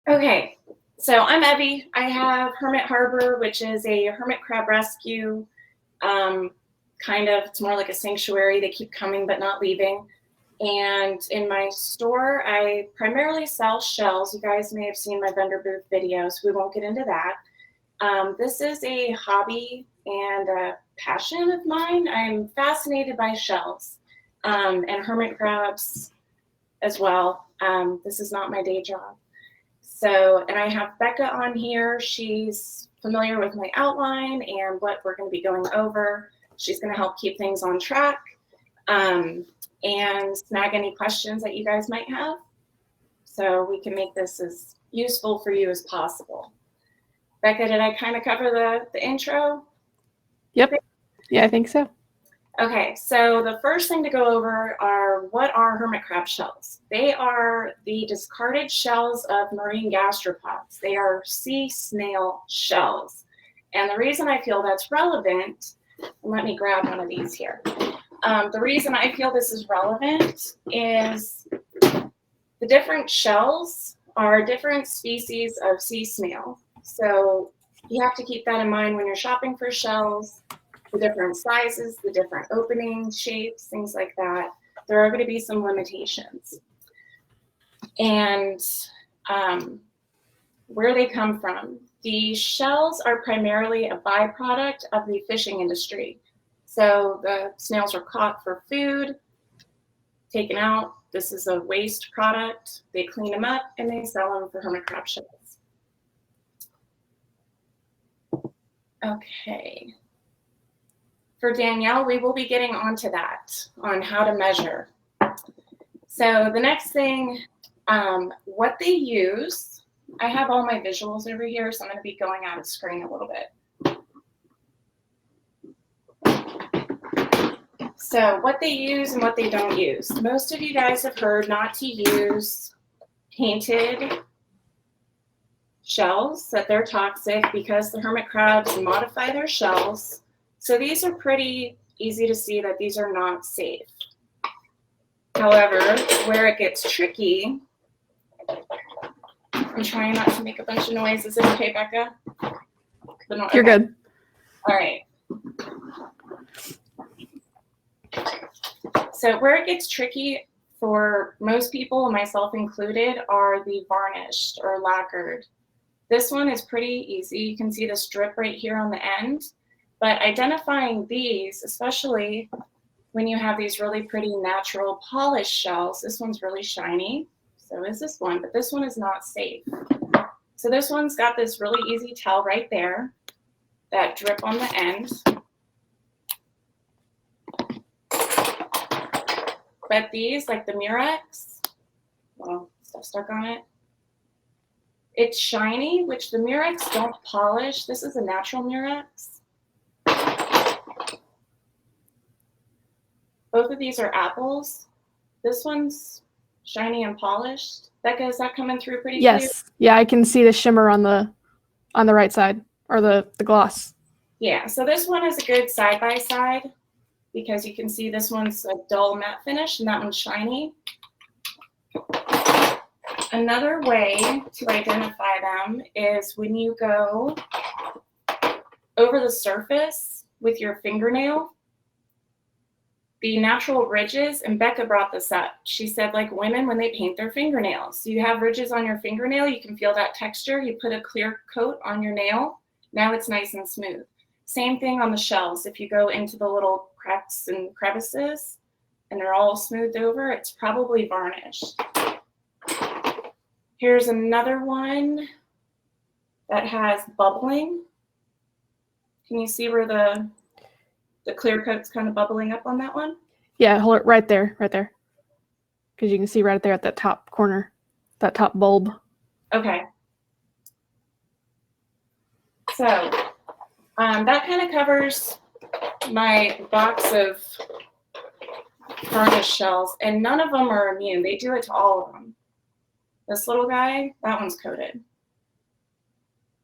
Okay, so I'm Evie. I have Hermit Harbor, which is a hermit crab rescue. It's more like a sanctuary. They keep coming but not leaving. And in my store, I primarily sell shells. You guys may have seen my vendor booth videos. We won't get into that. This is a hobby and a passion of mine. I'm fascinated by shells and hermit crabs as well. This is not my day job. So, and I have Becca on here. She's familiar with my outline and what we're going to be going over. She's going to help keep things on track and snag any questions that you guys might have, so we can make this as useful for you as possible. Becca, did I kind of cover the intro? Yep. Yeah, I think so. Okay, so the first thing to go over are, what are hermit crab shells? They are the discarded shells of marine gastropods. They are sea snail shells. And the reason I feel that's relevant, let me grab one of these here. The reason I feel this is relevant is the different shells are different species of sea snail. So you have to keep that in mind when you're shopping for shells. The different sizes, the different openings, shapes, things like that. There are going to be some limitations. And where they come from. The shells are primarily a byproduct of the fishing industry. So the snails are caught for food, taken out. This is a waste product. They clean them up and they sell them for hermit crab shells. Okay. For Danielle, we will be getting onto that, on how to measure. So the next thing, what they use, I have all my visuals over here, so I'm going to be going out of screen a little bit. So what they use and what they don't use. Most of you guys have heard not to use painted shells, that they're toxic because the hermit crabs modify their shells. So these are pretty easy to see that these are not safe. However, where it gets tricky, I'm trying not to make a bunch of noise. Is it okay, Becca? No, You're good. All right. So where it gets tricky for most people, myself included, are the varnished or lacquered. This one is pretty easy. You can see the strip right here on the end. But identifying these, especially when you have these really pretty natural polished shells, this one's really shiny, so is this one, but this one is not safe. So this one's got this really easy tell right there, that drip on the end. But these, like the Murax, well, stuff stuck on it. It's shiny, which the Murax don't polish. This is a natural Murax. Both of these are apples. This one's shiny and polished. Becca, is that coming through pretty clear? Yes. Yeah, I can see the shimmer on the right side, or the gloss. Yeah, so this one is a good side-by-side because you can see this one's a dull matte finish and that one's shiny. Another way to identify them is when you go over the surface with your fingernail, the natural ridges, and Becca brought this up. She said, like women, when they paint their fingernails, you have ridges on your fingernail, you can feel that texture. You put a clear coat on your nail, now it's nice and smooth. Same thing on the shells. If you go into the little cracks and crevices and they're all smoothed over, it's probably varnished. Here's another one that has bubbling. Can you see where the clear coat's kind of bubbling up on that one? Yeah, hold it right there. Because you can see right there at that top corner, that top bulb. Okay. So that kind of covers my box of varnished shells, and none of them are immune. They do it to all of them. This little guy, that one's coated.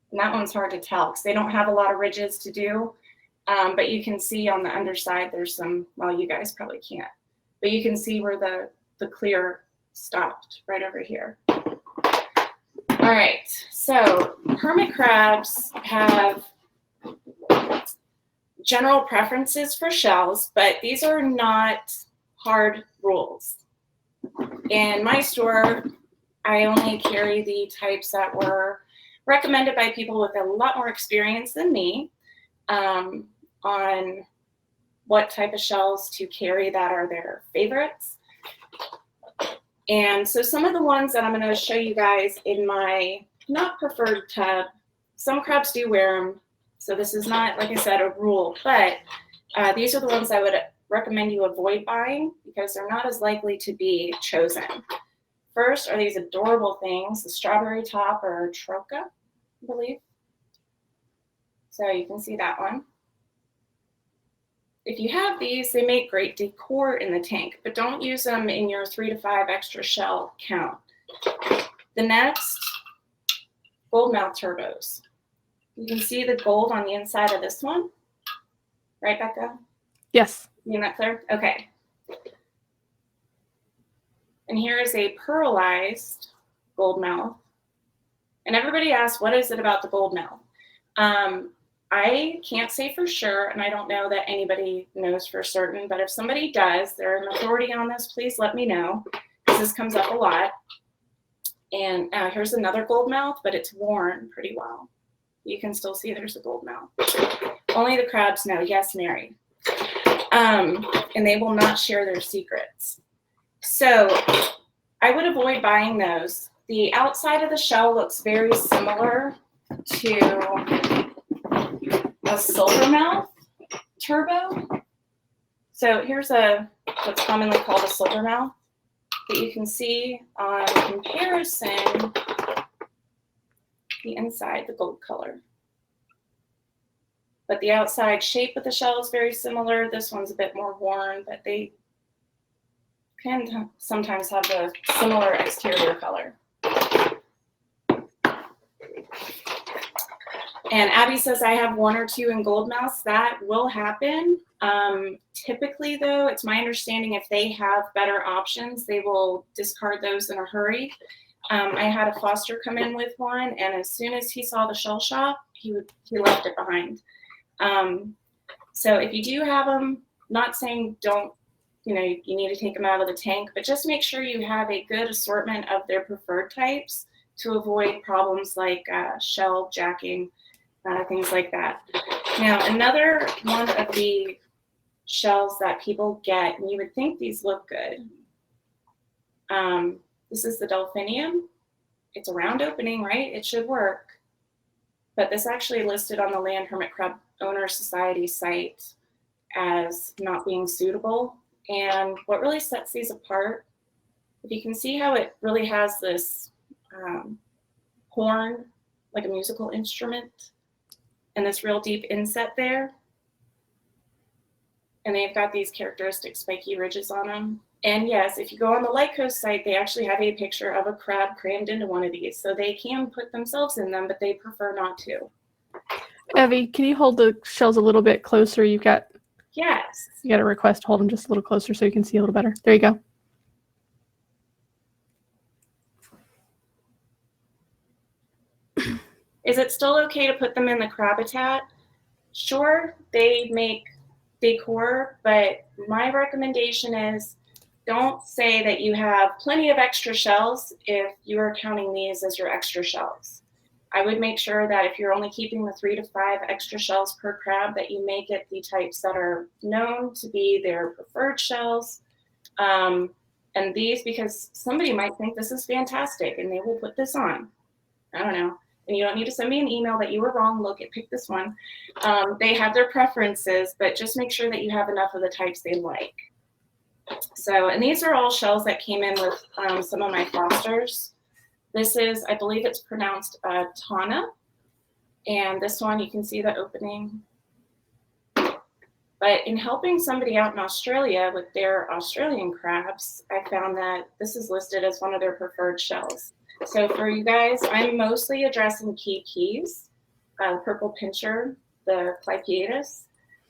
And that one's hard to tell because they don't have a lot of ridges to do. But you can see on the underside, there's some, well, you guys probably can't, but you can see where the clear stopped right over here. All right, so hermit crabs have general preferences for shells, but these are not hard rules. In my store, I only carry the types that were recommended by people with a lot more experience than me on what type of shells to carry that are their favorites. And so some of the ones that I'm going to show you guys in my not preferred tub, some crabs do wear them. So this is not, like I said, a rule, but these are the ones I would recommend you avoid buying because they're not as likely to be chosen. First are these adorable things, the strawberry top or troca, I believe. So you can see that one. If you have these, they make great decor in the tank, but don't use them in your 3 to 5 extra shell count. The next, goldmouth turbos. You can see the gold on the inside of this one. Right, Becca? Yes. You that clear? Okay. And here is a pearlized goldmouth. And everybody asks, what is it about the goldmouth? I can't say for sure, and I don't know that anybody knows for certain, but if somebody does, they're an authority on this, please let me know, because this comes up a lot. And here's another goldmouth, but it's worn pretty well. You can still see there's a goldmouth. Only the crabs know. Yes, Mary. And they will not share their secrets. So I would avoid buying those. The outside of the shell looks very similar to a silvermouth turbo. So here's what's commonly called a silvermouth that you can see on comparison the inside, the gold color. But the outside shape of the shell is very similar. This one's a bit more worn, but they can sometimes have a similar exterior color. And Abby says, I have 1 or 2 in gold mouths. That will happen. Typically, though, it's my understanding if they have better options, they will discard those in a hurry. I had a foster come in with one, and as soon as he saw the shell shop, he left it behind. So if you do have them, not saying don't, you need to take them out of the tank, but just make sure you have a good assortment of their preferred types to avoid problems like shell jacking, things like that. Now, another one of the shells that people get, and you would think these look good. This is the Dolphinium. It's a round opening, right? It should work. But this actually listed on the Land Hermit Crab Owner Society site as not being suitable. And what really sets these apart, if you can see how it really has this horn, like a musical instrument, and this real deep inset there. And they've got these characteristic spiky ridges on them. And yes, if you go on the Light Coast site, they actually have a picture of a crab crammed into one of these. So they can put themselves in them, but they prefer not to. Evie, can you hold the shells a little bit closer? You got a request to hold them just a little closer so you can see a little better. There you go. Is it still okay to put them in the Crabitat? Sure, they make decor, but my recommendation is don't say that you have plenty of extra shells if you are counting these as your extra shells. I would make sure that if you're only keeping the 3 to 5 extra shells per crab, that you make it the types that are known to be their preferred shells. And these, because somebody might think this is fantastic and they will put this on. I don't know. And you don't need to send me an email that you were wrong. Look, pick this one. They have their preferences, but just make sure that you have enough of the types they like. So, and these are all shells that came in with some of my fosters. This is, I believe it's pronounced Tana. And this one, you can see the opening. But in helping somebody out in Australia with their Australian crabs, I found that this is listed as one of their preferred shells. So for you guys, I'm mostly addressing keys, purple pincher, the Clypeatus.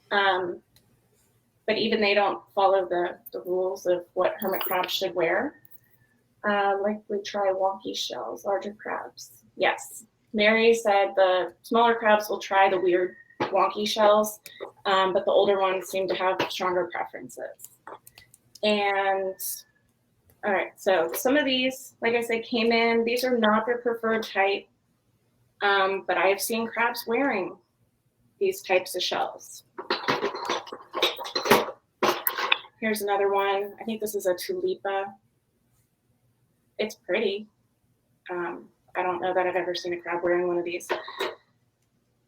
But even they don't follow the rules of what hermit crabs should wear. Like we try wonky shells, larger crabs. Yes. Mary said the smaller crabs will try the weird wonky shells, but the older ones seem to have stronger preferences. And all right, so some of these, like I said, came in. These are not their preferred type, but I have seen crabs wearing these types of shells. Here's another one. I think this is a tulipa. It's pretty. I don't know that I've ever seen a crab wearing one of these.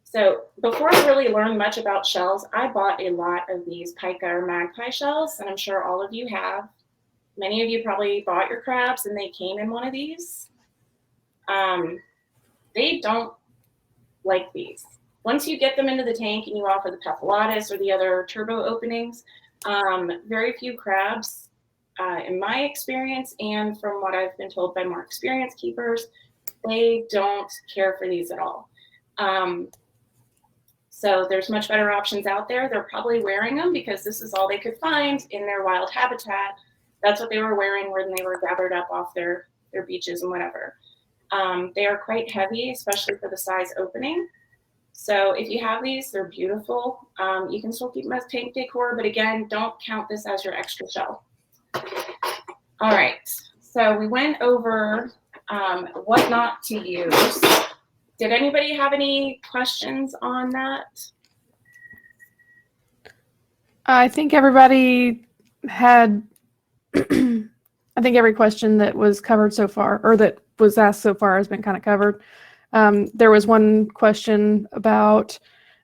So before I really learned much about shells, I bought a lot of these pica or magpie shells, and I'm sure all of you have. Many of you probably bought your crabs and they came in one of these. They don't like these. Once you get them into the tank and you offer the Peptilotis or the other turbo openings, very few crabs, in my experience and from what I've been told by more experienced keepers, they don't care for these at all. So there's much better options out there. They're probably wearing them because this is all they could find in their wild habitat. That's what they were wearing when they were gathered up off their beaches and whatever. They are quite heavy, especially for the size opening. So if you have these, they're beautiful. You can still keep them as tank decor, but again, don't count this as your extra shell. All right, so we went over what not to use. Did anybody have any questions on that? I think everybody had, I think every question that was covered so far, or that was asked so far, has been kind of covered. There was one question about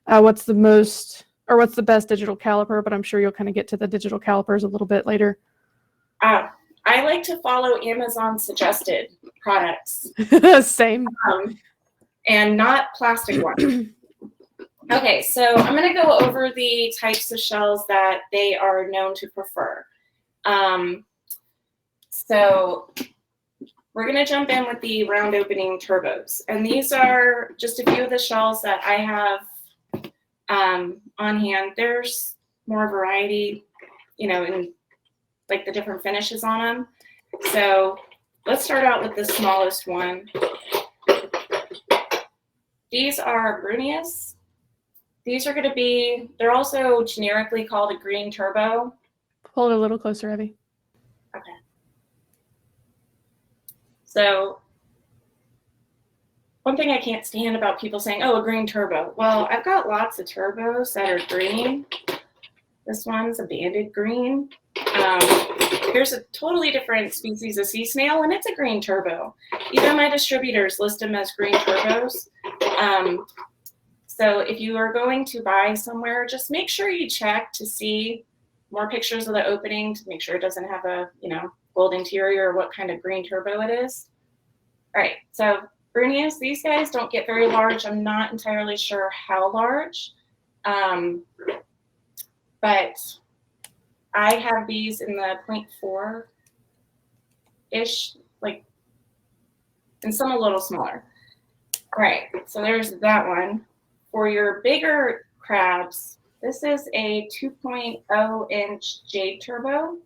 what's the best digital caliper, but I'm sure you'll kind of get to the digital calipers a little bit later. I like to follow Amazon suggested products. Same. And not plastic ones. Okay, so I'm going to go over the types of shells that they are known to prefer. So we're going to jump in with the round opening turbos. And these are just a few of the shells that I have on hand. There's more variety, you know, in like the different finishes on them. So let's start out with the smallest one. These are Brunius. These are going to be, they're also generically called a green turbo. Hold it a little closer, Evie. Okay. So one thing I can't stand about people saying, oh, a green turbo. Well, I've got lots of turbos that are green. This one's a banded green. Here's a totally different species of sea snail, and it's a green turbo. Even my distributors list them as green turbos. So if you are going to buy somewhere, just make sure you check to see more pictures of the opening to make sure it doesn't have a, you know, gold interior or what kind of green turbo it is. All right, so Brunius, these guys don't get very large. I'm not entirely sure how large, but I have these in the 0.4-ish, like, and some a little smaller. All right, so there's that one. For your bigger crabs, this is a 2.0-inch jade turbo.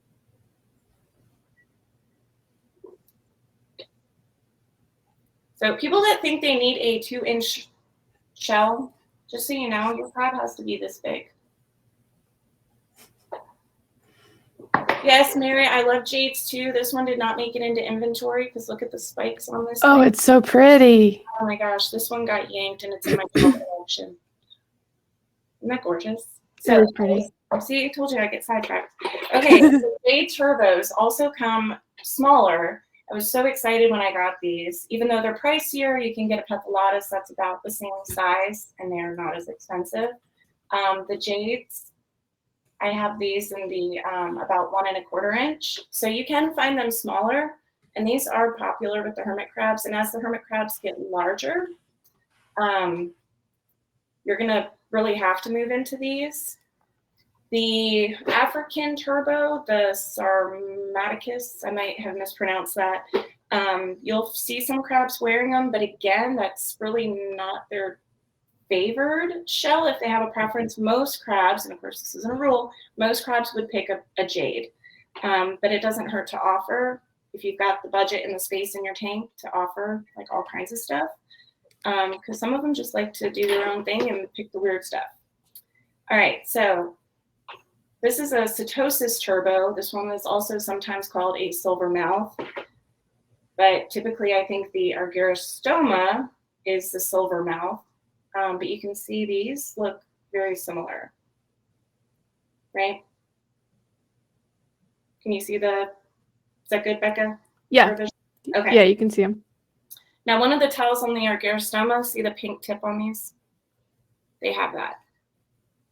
So people that think they need a 2-inch shell, just so you know, your crab has to be this big. Yes, Mary, I love jades too. This one did not make it into inventory because look at the spikes on this. Oh, it's so pretty. Oh my gosh, this one got yanked and it's in my collection. Isn't that gorgeous? So pretty. See, I told you I get sidetracked. Okay, so jade turbos also come smaller. I was so excited when I got these. Even though they're pricier, you can get a Peptilotis that's about the same size and they're not as expensive. The jades, I have these in the about 1 1/4 inch. So you can find them smaller, and these are popular with the hermit crabs. And as the hermit crabs get larger, you're gonna really have to move into these. The African turbo, the Sarmaticus, I might have mispronounced that. You'll see some crabs wearing them, but again, that's really not their favored shell if they have a preference. Most crabs, and of course this isn't a rule, most crabs would pick a jade, but it doesn't hurt to offer. if you've got the budget and the space in your tank to offer like all kinds of stuff. Because some of them just like to do their own thing and pick the weird stuff. All right, so this is a Setosis turbo. This one is also sometimes called a silver mouth, but typically I think the Argyrostoma is the silver mouth. But you can see these look very similar, right? Can you see is that good, Becca? Yeah. Okay. Yeah, you can see them. Now, one of the tails on the Argyrostoma, see the pink tip on these? They have that.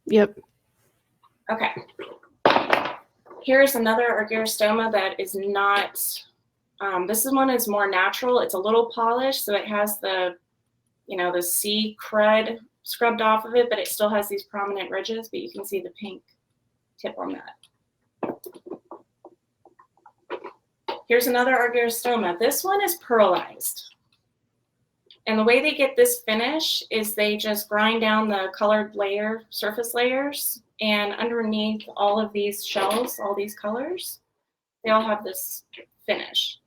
Yep. Okay. Here's another Argyrostoma that is not, this one is more natural. It's a little polished, so it has the, the sea crud scrubbed off of it, but it still has these prominent ridges, but you can see the pink tip on that. Here's another Argyrostoma. This one is pearlized. And the way they get this finish is they just grind down the colored surface layers, and underneath all of these shells, all these colors, they all have this finish.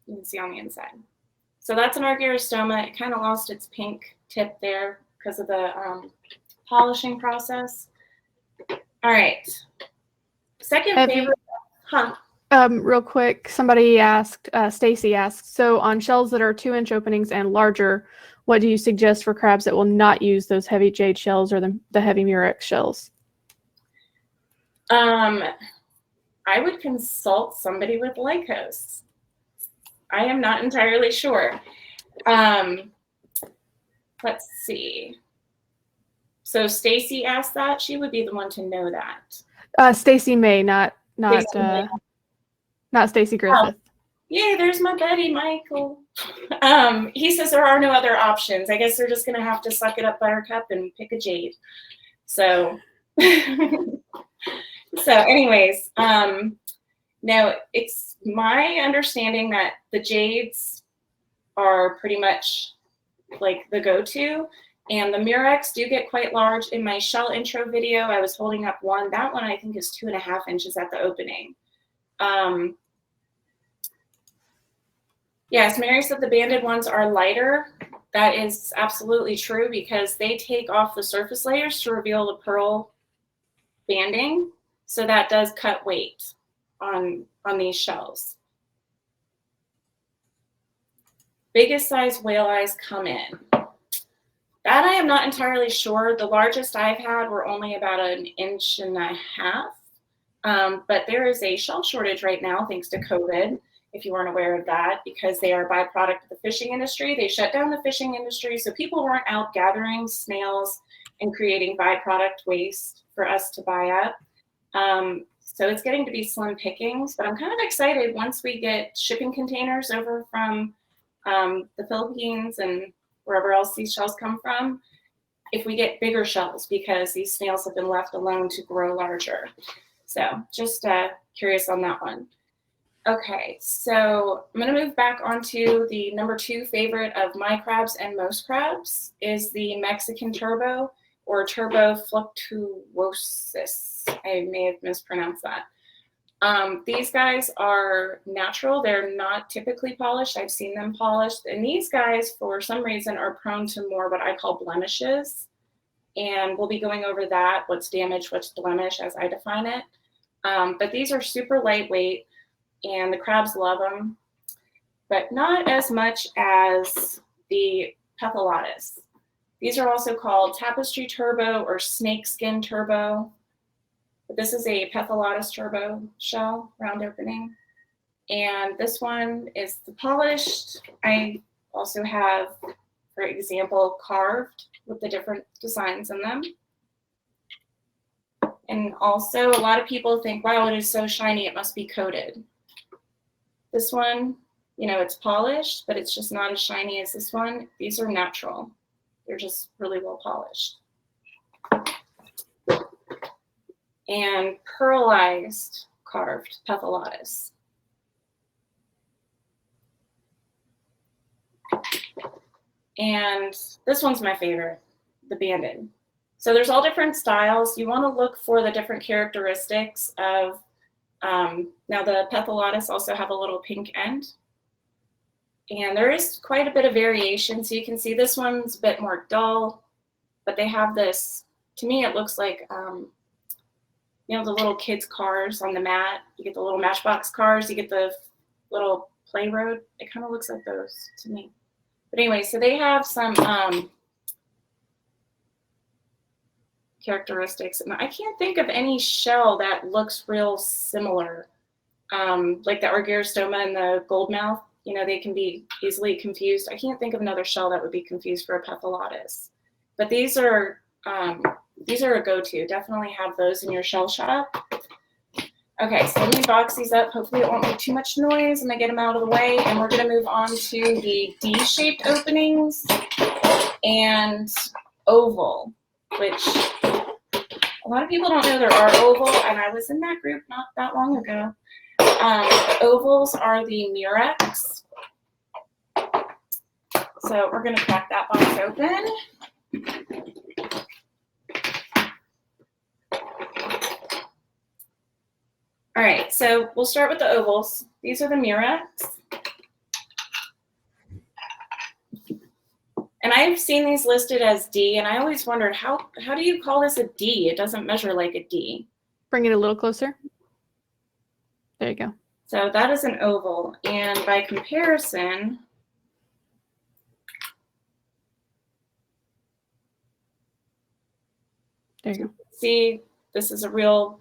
You can see on the inside. So that's an Argyrostoma. It kind of lost its pink tip there because of the polishing process. All right. Second favorite, real quick, somebody asked, Stacy asked, so on shells that are 2-inch openings and larger, what do you suggest for crabs that will not use those heavy jade shells or the heavy Murex shells? I would consult somebody with Lycos. I am not entirely sure. Let's see. So Stacy asked that. She would be the one to know that. Stacy May, not Stacy Griffith. Oh, yay, there's my buddy, Michael. He says there are no other options. I guess they're just going to have to suck it up, Buttercup, and pick a jade. So, anyways, now it's my understanding that the jades are pretty much like the go-to, and the Murex do get quite large. In my shell intro video, I was holding up one. That one I think is 2.5 inches at the opening. Yes, Mary said the banded ones are lighter. That is absolutely true because they take off the surface layers to reveal the pearl banding. So that does cut weight on these shells. Biggest size whale eyes come in. That I am not entirely sure. The largest I've had were only about 1.5 inches. But there is a shell shortage right now thanks to COVID, if you weren't aware of that, because they are a byproduct of the fishing industry. They shut down the fishing industry, so people weren't out gathering snails and creating byproduct waste for us to buy up. So it's getting to be slim pickings, but I'm kind of excited once we get shipping containers over from the Philippines and wherever else these shells come from, if we get bigger shells, because these snails have been left alone to grow larger. So just curious on that one. Okay, so I'm going to move back onto the number 2 favorite of my crabs and most crabs is the Mexican turbo, or Turbo Fluctuosus. I may have mispronounced that. These guys are natural. They're not typically polished. I've seen them polished. And these guys, for some reason, are prone to more what I call blemishes. And we'll be going over that, what's damage, what's blemish, as I define it. But these are super lightweight, and the crabs love them, but not as much as the Peptilotis. These are also called tapestry turbo or snakeskin turbo. But this is a Peptilotis turbo shell, round opening. And this one is the polished. I also have, for example, carved with the different designs in them. And also, a lot of people think, wow, it is so shiny, it must be coated. This one, it's polished, but it's just not as shiny as this one. These are natural. They're just really well polished. And pearlized carved Peptilotis. And this one's my favorite, the Bandit. So there's all different styles. You want to look for the different characteristics of Now the Peptilotis also have a little pink end. And there is quite a bit of variation. So you can see this one's a bit more dull, but they have this, to me, it looks like, you know, the little kids' cars on the mat. You get the little Matchbox cars. You get the little play road. It kind of looks like those to me. But anyway, so they have some characteristics. And I can't think of any shell that looks real similar, like the Argyrostoma and the Goldmouth. You know, they can be easily confused. I can't think of another shell that would be confused for a Peptilotis. But these are a go-to. Definitely have those in your shell shop. Okay, so let me box these up. Hopefully it won't make too much noise. I'm gonna get them out of the way, and we're gonna move on to the D-shaped openings and oval, which a lot of people don't know there are oval, and I was in that group not that long ago. Ovals are the Murax. So we're gonna crack that box open. All right, so we'll start with the ovals. These are the Murax. And I've seen these listed as D, and I always wondered, how do you call this a D? It doesn't measure like a D. Bring it a little closer. There you go. So that is an oval. And by comparison, there you go. See, this is a real,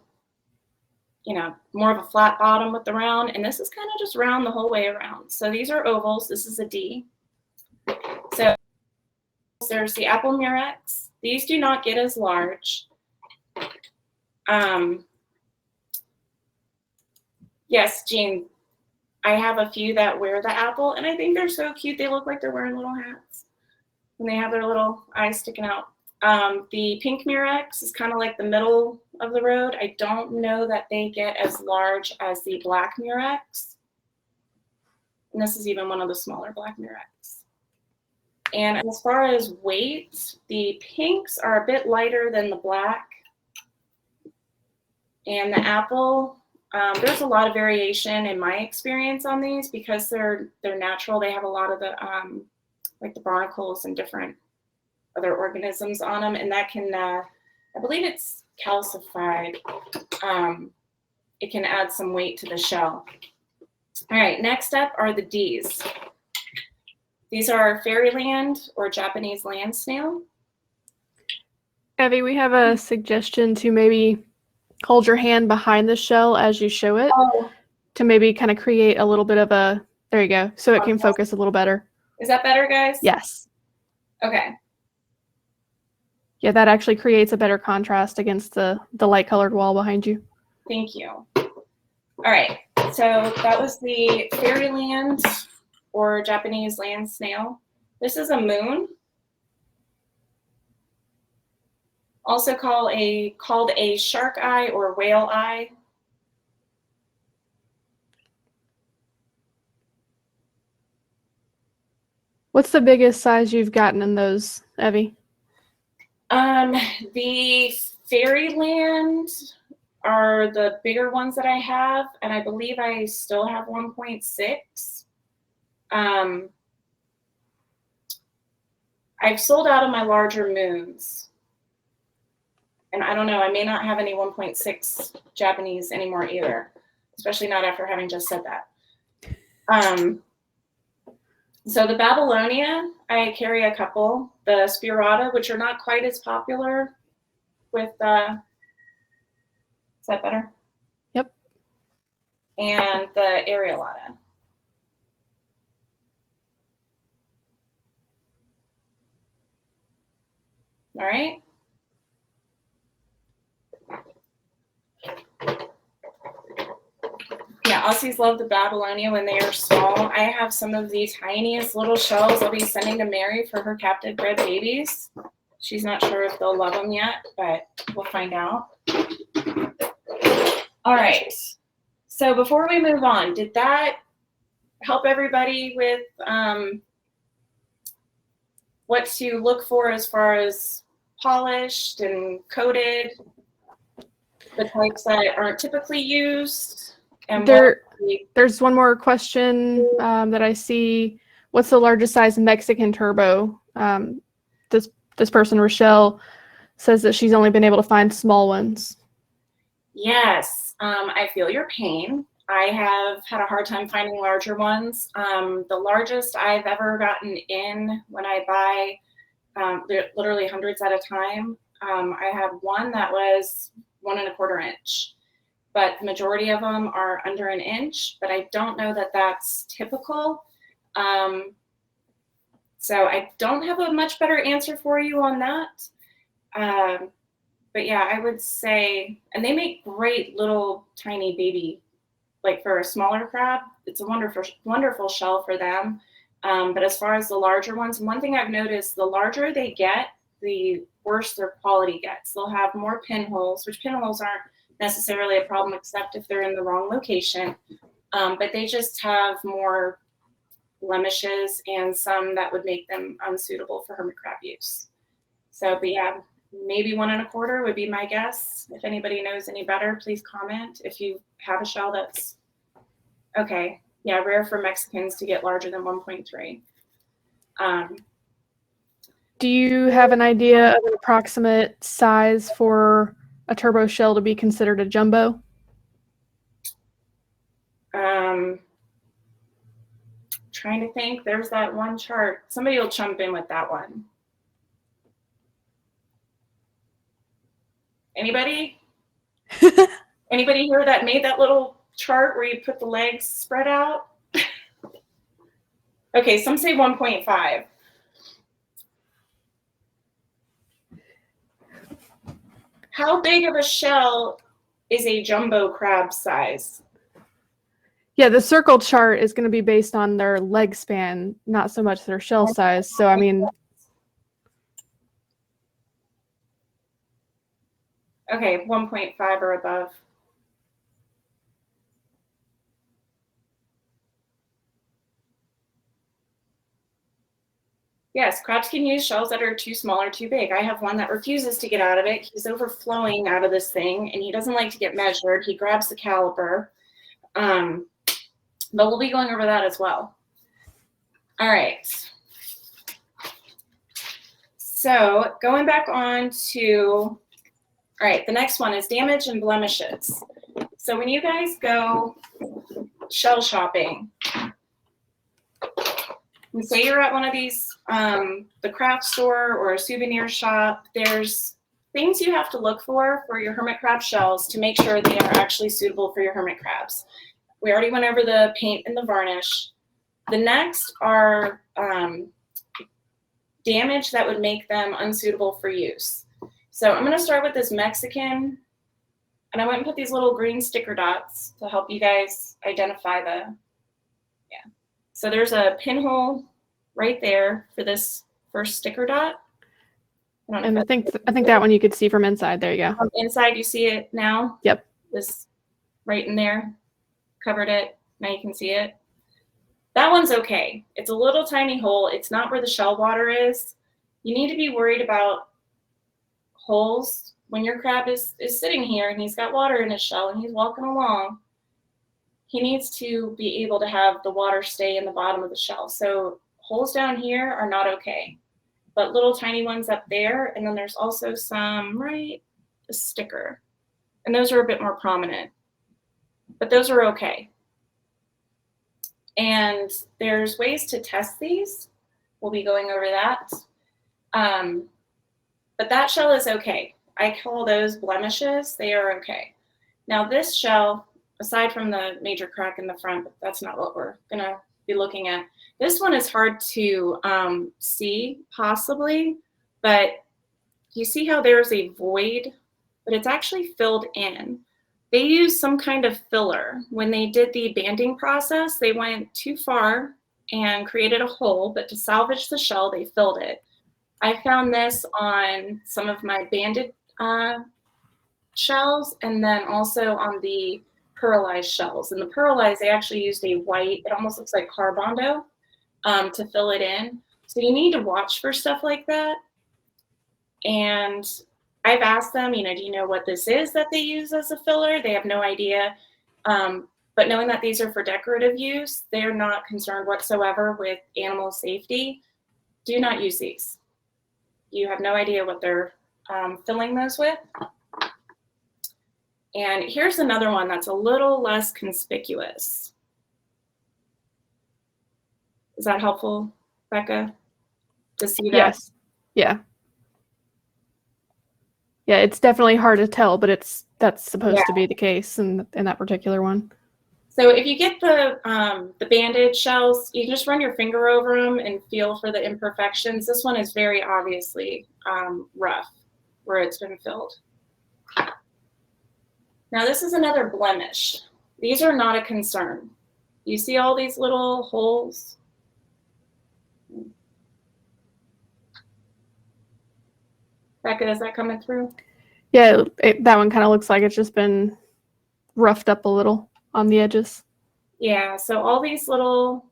you know, more of a flat bottom with the round, and this is kind of just round the whole way around. So these are ovals. This is a D. So there's the Apple Murax. These do not get as large. Yes, Jean, I have a few that wear the apple, and I think they're so cute. They look like they're wearing little hats, and they have their little eyes sticking out. The pink Murax is kind of like the middle of the road. I don't know that they get as large as the black Murax. And this is even one of the smaller black Murax. And as far as weight, the pinks are a bit lighter than the black. And the apple, there's a lot of variation in my experience on these because they're natural. They have a lot of the like the barnacles and different other organisms on them, and that can, I believe it's calcified. It can add some weight to the shell. All right, next up are the Ds. These are Fairyland or Japanese land snail. Evie, we have a suggestion to maybe hold your hand behind the shell as you show it to maybe kind of create a little bit of a, there you go, so it can focus a little better. Is that better, guys? Yes. Okay. Yeah, that actually creates a better contrast against the light colored wall behind you. Thank you. All right, so that was the Fairyland or Japanese land snail. This is a moon. Also called a shark eye or whale eye. What's the biggest size you've gotten in those, Evie? The Fairyland are the bigger ones that I have, and I believe I still have 1.6. I've sold out of my larger moons. And I don't know, I may not have any 1.6 Japanese anymore either, especially not after having just said that. So the Babylonia, I carry a couple. The Spirata, which are not quite as popular with, is that better? Yep. And the Areolata. All right. Yeah, Aussies love the Babylonia when they are small. I have some of the tiniest little shells I'll be sending to Mary for her captive bred babies. She's not sure if they'll love them yet, but we'll find out. All right. So before we move on, did that help everybody with what to look for as far as polished and coated, the types that aren't typically used? And there's one more question that I see. What's the largest size Mexican turbo? This person, Rochelle, says that she's only been able to find small ones. Yes, I feel your pain. I have had a hard time finding larger ones. The largest I've ever gotten in when I buy literally hundreds at a time, I had one that was 1¼ inch, but the majority of them are under an inch, but I don't know that that's typical. So I don't have a much better answer for you on that. But yeah, I would say, and they make great little tiny baby, like for a smaller crab, it's a wonderful shell for them. But as far as the larger ones, one thing I've noticed, the larger they get, the worse their quality gets. They'll have more pinholes, which pinholes aren't necessarily a problem except if they're in the wrong location. But they just have more blemishes and some that would make them unsuitable for hermit crab use. So, but yeah, maybe 1¼ would be my guess. If anybody knows any better, please comment. If you have a shell that's okay. Yeah, rare for Mexicans to get larger than 1.3. Do you have an idea of an approximate size for a turbo shell to be considered a jumbo? Trying to think. There's that one chart. Somebody will jump in with that one. Anybody? Anybody here that made that little chart where you put the legs spread out? Okay, some say 1.5. How big of a shell is a jumbo crab size? Yeah, the circle chart is going to be based on their leg span, not so much their shell size. So, I mean... Okay, 1.5 or above. Yes, crabs can use shells that are too small or too big. I have one that refuses to get out of it. He's overflowing out of this thing, and he doesn't like to get measured. He grabs the caliper. But we'll be going over that as well. All right. So going back on to, all right, the next one is damage and blemishes. So when you guys go shell shopping, and say you're at one of these, the craft store or a souvenir shop, there's things you have to look for your hermit crab shells to make sure they are actually suitable for your hermit crabs. We already went over the paint and the varnish. The next are damage that would make them unsuitable for use. So I'm going to start with this Mexican, and I went and put these little green sticker dots to help you guys identify the, yeah. So there's a pinhole right there for this first sticker dot. And I think that one you could see from inside. There you go. Inside, you see it now? Yep. This right in there. Covered it. Now you can see it. That one's okay. It's a little tiny hole. It's not where the shell water is. You need to be worried about holes when your crab is sitting here and he's got water in his shell and he's walking along. He needs to be able to have the water stay in the bottom of the shell. So holes down here are not okay, but little tiny ones up there. And then there's also some right, a sticker, and those are a bit more prominent, but those are okay. And there's ways to test these. We'll be going over that. But that shell is okay. I call those blemishes. They are okay. Now this shell, aside from the major crack in the front, but that's not what we're gonna be looking at. This one is hard to see possibly, but you see how there's a void, but it's actually filled in. They used some kind of filler. When they did the banding process, they went too far and created a hole, but to salvage the shell, they filled it. I found this on some of my Bandit shells, and then also on the pearlized shells. And the pearlized, they actually used a white, it almost looks like carbondo, to fill it in. So you need to watch for stuff like that. And I've asked them, do you know what this is that they use as a filler? They have no idea. But knowing that these are for decorative use, they're not concerned whatsoever with animal safety. Do not use these. You have no idea what they're filling those with. And here's another one that's a little less conspicuous. Is that helpful, Becca, to see that? Yes. Yeah. Yeah, it's definitely hard to tell, but that's supposed to be the case in that particular one. So if you get the Bandit shells, you can just run your finger over them and feel for the imperfections. This one is very obviously rough where it's been filled. Now this is another blemish. These are not a concern. You see all these little holes? Becca, is that coming through? Yeah, that one kind of looks like it's just been roughed up a little on the edges. Yeah, so all these little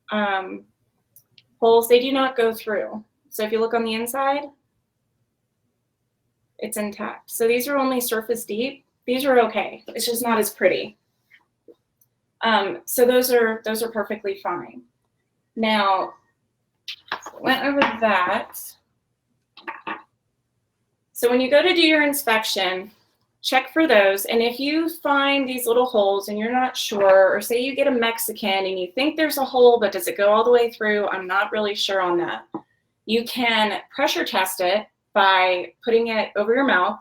holes, they do not go through. So if you look on the inside, it's intact. So these are only surface deep. These are okay. It's just not as pretty. So those are perfectly fine. Now, went over that. So when you go to do your inspection, check for those. And if you find these little holes and you're not sure, or say you get a Mexican and you think there's a hole, but does it go all the way through? I'm not really sure on that. You can pressure test it by putting it over your mouth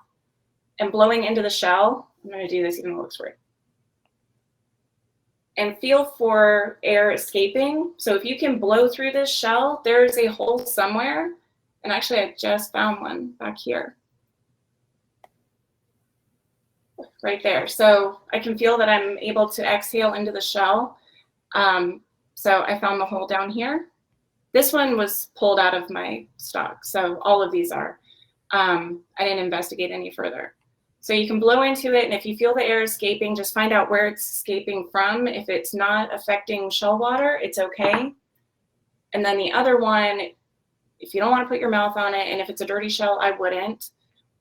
and blowing into the shell. I'm going to do this even though it looks weird. And feel for air escaping. So if you can blow through this shell, there's a hole somewhere. And actually, I just found one back here. Right there. So I can feel that I'm able to exhale into the shell. So I found the hole down here. This one was pulled out of my stock. So all of these are. I didn't investigate any further. So you can blow into it, and if you feel the air escaping, just find out where it's escaping from. If it's not affecting shell water, it's okay. And then the other one, if you don't want to put your mouth on it, and if it's a dirty shell, I wouldn't.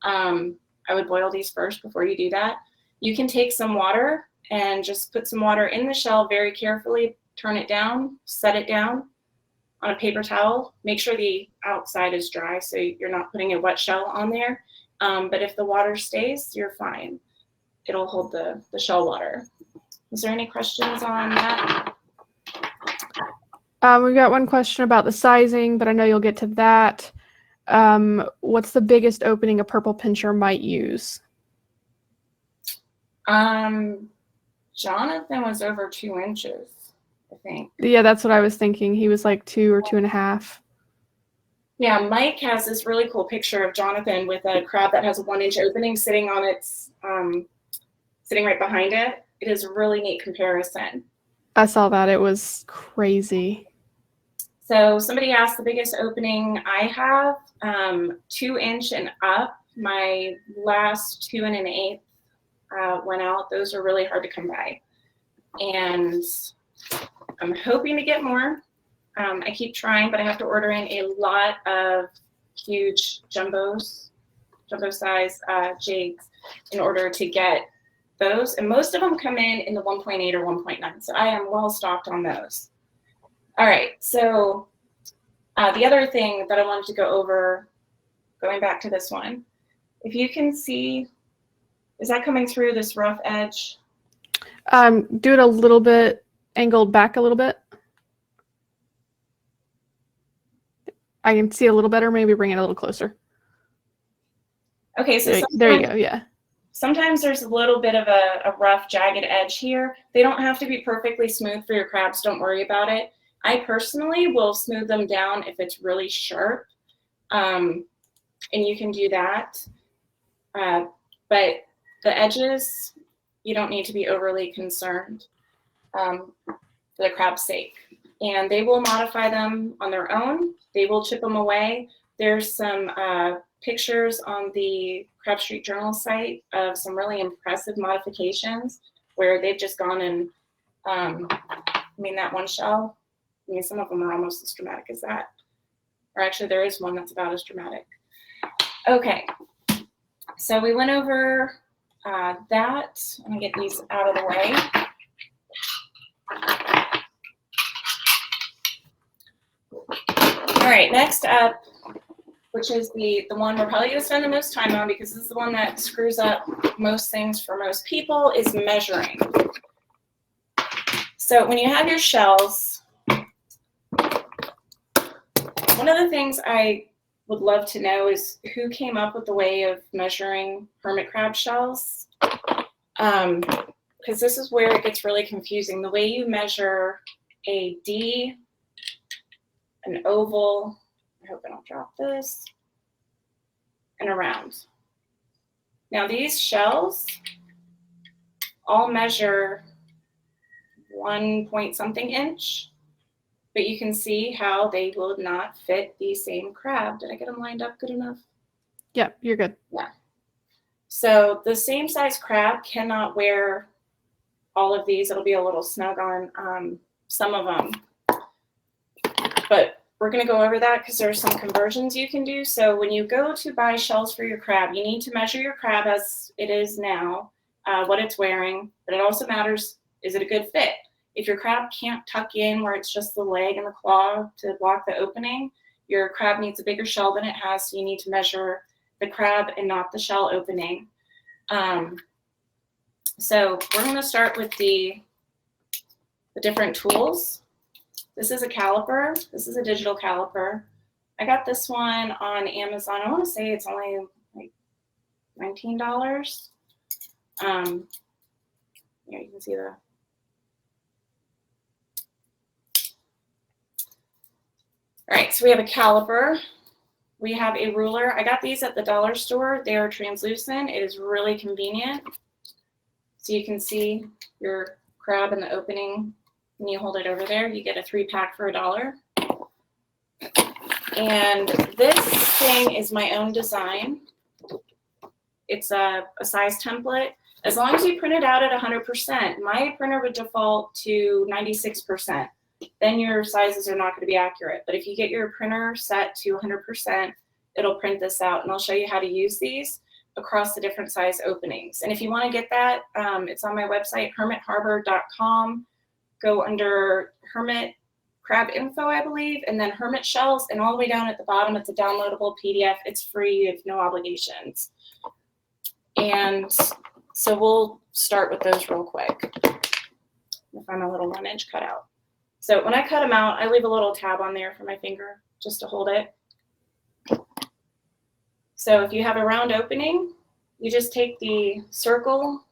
I would boil these first before you do that. You can take some water and just put some water in the shell very carefully, turn it down, set it down on a paper towel. Make sure the outside is dry so you're not putting a wet shell on there. But if the water stays, you're fine. It'll hold the shell water. Is there any questions on that? We've got one question about the sizing, but I know you'll get to that. What's the biggest opening a purple pincher might use? Jonathan was over 2 inches, I think. Yeah, that's what I was thinking. He was like 2 or 2.5. Yeah, Mike has this really cool picture of Jonathan with a crab that has a 1-inch opening sitting on its, sitting right behind it. It is a really neat comparison. I saw that. It was crazy. So somebody asked the biggest opening I have, 2-inch and up. My last 2 1/8 went out. Those are really hard to come by. And I'm hoping to get more. I keep trying, but I have to order in a lot of huge jumbo size jigs in order to get those. And most of them come in the 1.8 or 1.9. So I am well stocked on those. All right, so the other thing that I wanted to go over, going back to this one, if you can see, is that coming through this rough edge? Do it a little bit, angled back a little bit. I can see a little better, maybe bring it a little closer. Okay, so there you go, yeah. Sometimes there's a little bit of a rough, jagged edge here. They don't have to be perfectly smooth for your crabs, don't worry about it. I personally will smooth them down if it's really sharp, and you can do that. But the edges, you don't need to be overly concerned for the crab's sake. And they will modify them on their own. They will chip them away. There's some pictures on the Crab Street Journal site of some really impressive modifications where they've just gone and, that one shell, some of them are almost as dramatic as that. Or actually, there is one that's about as dramatic. Okay, so we went over that. I'm gonna get these out of the way. All right, next up, which is the one we're probably going to spend the most time on because this is the one that screws up most things for most people, is measuring. So when you have your shells, one of the things I would love to know is who came up with the way of measuring hermit crab shells, because this is where it gets really confusing. The way you measure a D, an oval, I hope I don't drop this, and a round. Now these shells all measure 1 point something inch, but you can see how they will not fit the same crab. Did I get them lined up good enough? Yep, you're good. Yeah. So the same size crab cannot wear all of these. It'll be a little snug on some of them. But we're going to go over that because there's some conversions you can do. So when you go to buy shells for your crab, you need to measure your crab as it is now, what it's wearing. But it also matters, is it a good fit? If your crab can't tuck in where it's just the leg and the claw to block the opening, your crab needs a bigger shell than it has. So you need to measure the crab and not the shell opening. So we're going to start with the different tools. This is a caliper. This is a digital caliper. I got this one on Amazon. I want to say it's only like $19. Yeah, you can see the. All right, so we have a caliper. We have a ruler. I got these at the dollar store. They are translucent. It is really convenient. So you can see your crab in the opening. When you hold it over there, you get a 3-pack for $1. And this thing is my own design. It's a size template. As long as you print it out at 100%, my printer would default to 96%. Then your sizes are not going to be accurate. But if you get your printer set to 100%, it'll print this out. And I'll show you how to use these across the different size openings. And if you want to get that, it's on my website, hermitharbor.com. Go under Hermit crab info, I believe, and then Hermit shells, and all the way down at the bottom, it's a downloadable PDF. It's free. You have no obligations. And so we'll start with those real quick. If I'm a little 1-inch cut out. So when I cut them out, I leave a little tab on there for my finger just to hold it. So if you have a round opening, you just take the circle.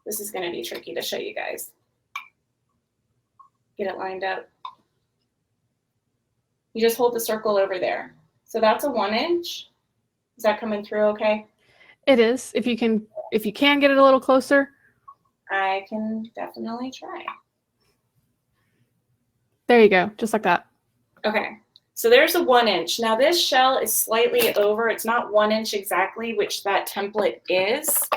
This is going to be tricky to show you guys. Get it lined up. You just hold the circle over there. So that's a 1-inch. Is that coming through okay? It is. If you can get it a little closer. I can definitely try. There you go, just like that. Okay, so there's a 1-inch. Now this shell is slightly over. It's not 1 inch exactly, which that template is.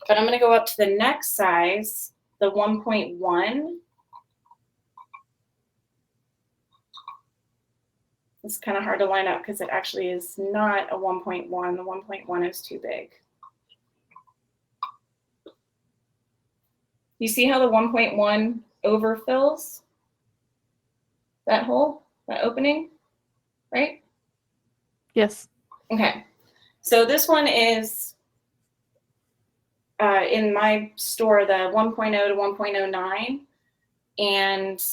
But I'm going to go up to the next size, the 1.1. It's kind of hard to line up because it actually is not a 1.1. The 1.1 is too big. You see how the 1.1 overfills that hole, that opening, right? Yes. Okay. So this one is in my store, the 1.0 to 1.09. And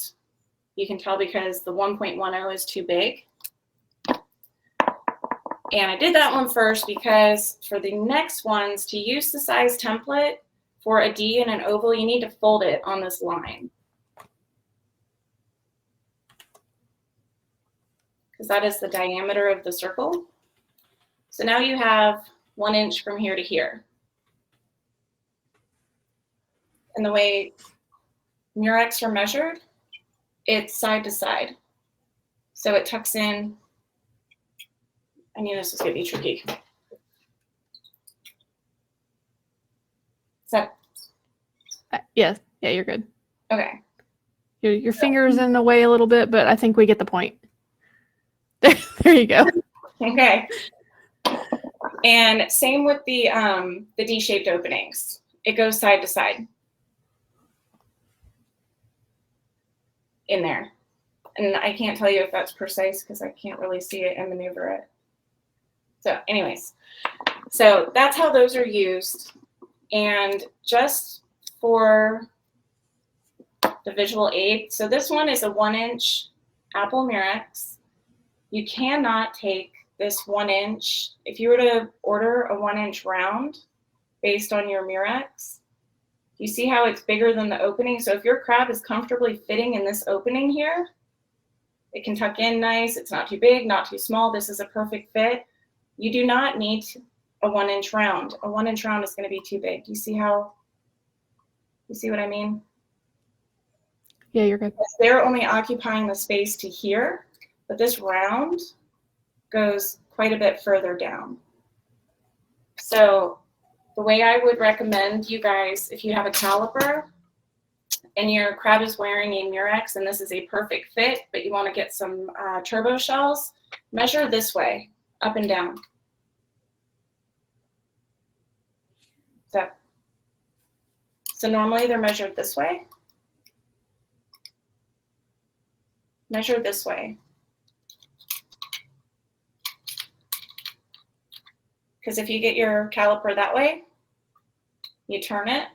you can tell because the 1.10 is too big. And I did that one first because for the next ones, to use the size template for a D and an oval, you need to fold it on this line. Because that is the diameter of the circle. So now you have 1 inch from here to here. And the way Murax are measured, it's side to side. So it tucks in. I knew this was going to be tricky. So, yeah, you're good. okay. Your finger's in the way a little bit, but I think we get the point. There you go. Okay. And same with the D-shaped openings. It goes side to side. in there. And I can't tell you if that's precise because I can't really see it and maneuver it. So anyways, so that's how those are used. And just for the visual aid, so this one is a 1-inch apple Murax. You cannot take this 1-inch, if you were to order a 1-inch round based on your Murax, you see how it's bigger than the opening? So if your crab is comfortably fitting in this opening here, it can tuck in nice. It's not too big, not too small. This is a perfect fit. You do not need a 1-inch round. A 1-inch round is going to be too big. You see how, you see what I mean? Yeah, you're good. They're only occupying the space to here, but this round goes quite a bit further down. So the way I would recommend you guys, if you have a caliper and your crab is wearing a Murax and this is a perfect fit, but you want to get some turbo shells, measure this way, up and down. So normally they're measured this way. Measure this way. Because if you get your caliper that way, you turn it,